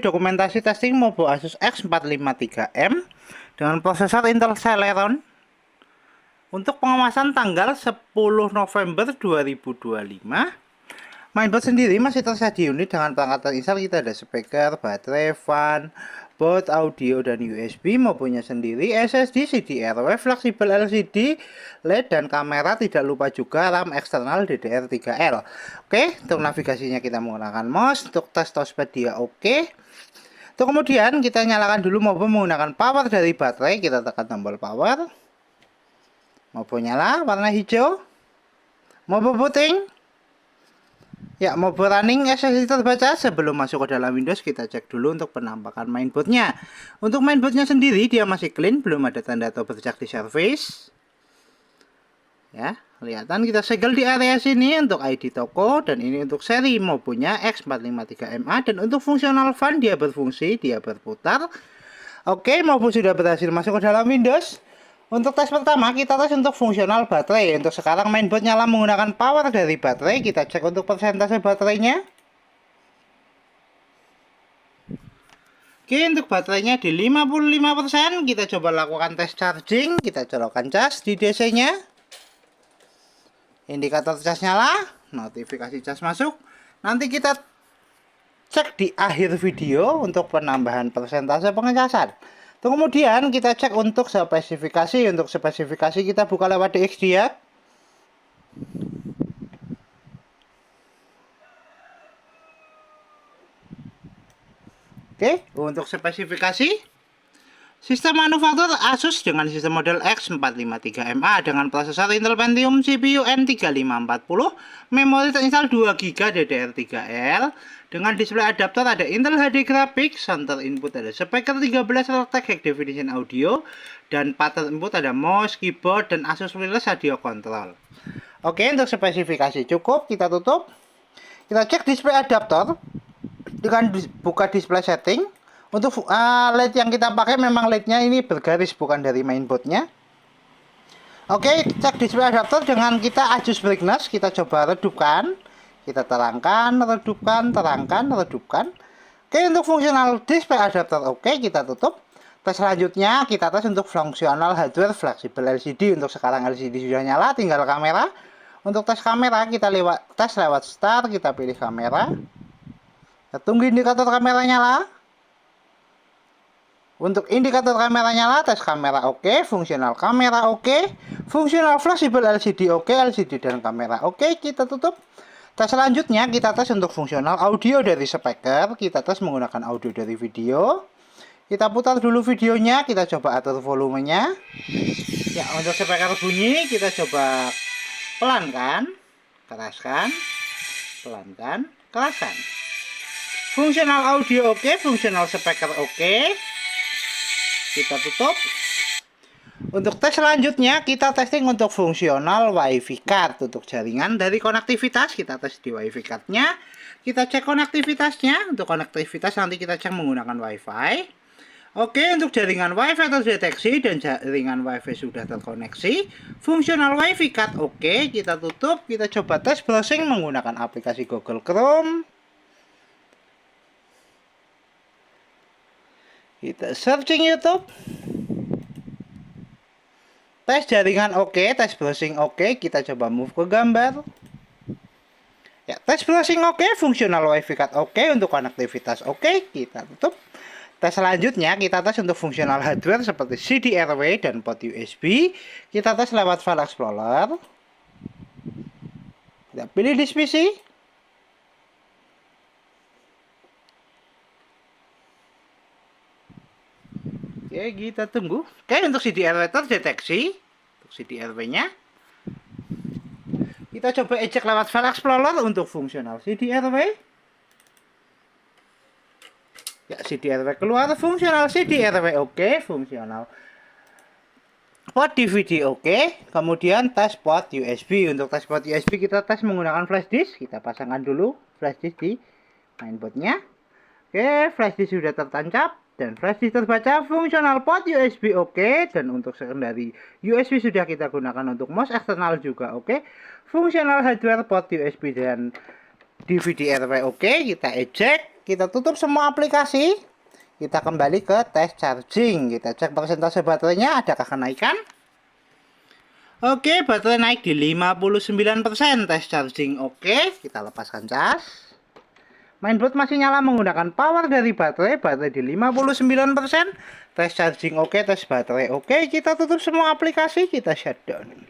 Dokumentasi testing Mobo Asus X453M dengan prosesor Intel Celeron untuk pengawasan tanggal 10 November 2025. Mainboard sendiri masih tersedia unit dengan perangkat install. Kita ada speaker, baterai, fan, board, audio, dan USB. Mobonya sendiri SSD, CDRW, fleksibel LCD, LED, dan kamera. Tidak lupa juga RAM eksternal DDR3L. Oke, untuk navigasinya kita menggunakan mouse. Untuk tes touchpad dia oke. Untuk kemudian kita nyalakan dulu Mobo menggunakan power dari baterai. Kita tekan tombol power. Mobo nyala, warna hijau. Mobo booting. Ya, Mobo running SSD terbaca. Sebelum masuk ke dalam Windows, kita cek dulu untuk penampakan mainboardnya. Untuk mainboardnya sendiri, dia masih clean, belum ada tanda atau bercak di service. Ya, kelihatan kita segel di area sini untuk ID toko, dan ini untuk seri Mobonya X453MA, dan untuk fungsional fan dia berfungsi, dia berputar. Oke, Mobo sudah berhasil masuk ke dalam Windows. Untuk tes pertama kita tes untuk fungsional baterai. Untuk sekarang mainboard nyala menggunakan power dari baterai. Kita cek untuk persentase baterainya. Oke, untuk baterainya di 55%. Kita coba lakukan tes charging. Kita colokkan cas di DC nya. Indikator cas nyala, notifikasi cas masuk. Nanti kita cek di akhir video untuk penambahan persentase pengecasan. Kemudian kita cek untuk spesifikasi. Untuk spesifikasi kita buka lewat DXDiag. Oke, untuk spesifikasi sistem manufaktur Asus dengan sistem model X453MA dengan prosesor Intel Pentium, CPU N3540, memori terinstall 2GB DDR3L. Dengan display adaptor ada Intel HD Graphics, center input ada speaker 13 Realtek High Definition Audio, dan pattern input ada mouse, keyboard, dan Asus Wireless Audio Control. Oke, untuk spesifikasi cukup, kita tutup. Kita cek display adaptor dengan buka display setting. Untuk LED yang kita pakai memang LED-nya ini bergaris, bukan dari mainboardnya. Oke, cek display adaptor dengan kita adjust brightness. Kita coba redupkan. Kita terangkan, redupkan, terangkan, redupkan. Oke, untuk fungsional display adaptor oke, kita tutup. Tes selanjutnya kita tes untuk fungsional hardware fleksibel LCD. Untuk sekarang LCD sudah nyala, tinggal kamera. Untuk tes kamera kita tes lewat start, kita pilih kamera. Kita tunggu indikator kamera nyala. Untuk indikator kamera nyala, tes kamera oke, fungsional kamera oke, fungsional fleksibel LCD oke, LCD dan kamera oke, kita tutup. Tes selanjutnya kita tes untuk fungsional audio dari speaker. Kita tes menggunakan audio dari video. Kita putar dulu videonya, kita coba atur volumenya. Ya, untuk speaker bunyi kita coba pelankan, keraskan, pelankan, keraskan. Fungsional audio oke, fungsional speaker oke. Kita tutup. Untuk tes selanjutnya kita testing untuk fungsional WiFi card. Untuk jaringan dari konektivitas kita tes di WiFi cardnya. Kita cek konektivitasnya. Untuk konektivitas nanti kita cek menggunakan WiFi. Oke, untuk jaringan WiFi terdeteksi dan jaringan WiFi sudah terkoneksi. Fungsional WiFi card oke, kita tutup. Kita coba tes browsing menggunakan aplikasi Google Chrome. Kita searching YouTube. Tes jaringan oke, tes browsing oke, kita coba move ke gambar. Ya, tes browsing oke, fungsional WiFi card oke, untuk konektivitas oke, kita tutup. Tes selanjutnya kita tes untuk fungsional hardware seperti CDRW dan port USB. Kita tes lewat File Explorer. Kita pilih disk PC. Oke, kita tunggu. Oke, untuk CDRW terdeteksi. Untuk CDRW-nya. Kita coba ejek lewat File Explorer untuk fungsional CDRW. Ya, CDRW keluar. Fungsional CDRW oke. Fungsional port DVD oke. Kemudian tes port USB. Untuk tes port USB kita tes menggunakan flash disk. Kita pasangkan dulu flash disk di mainboardnya. Oke, flash disk sudah tertancap dan flash disk terbaca. Fungsional port USB oke, dan untuk secondary USB sudah kita gunakan. Untuk mouse eksternal juga oke. Fungsional hardware port USB dan DVD RW oke, kita eject, kita tutup semua aplikasi, kita kembali ke tes charging, kita cek persentase baterainya adakah kenaikan. Oke, baterai naik di 59%, tes charging oke, kita lepaskan cas. Mainboard masih nyala menggunakan power dari baterai di 59%, tes charging oke, tes baterai oke, kita tutup semua aplikasi, kita shutdown.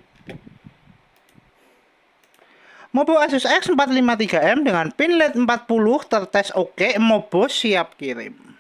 Mobo Asus X453M dengan pin LED 40 tertes oke, Mobo siap kirim.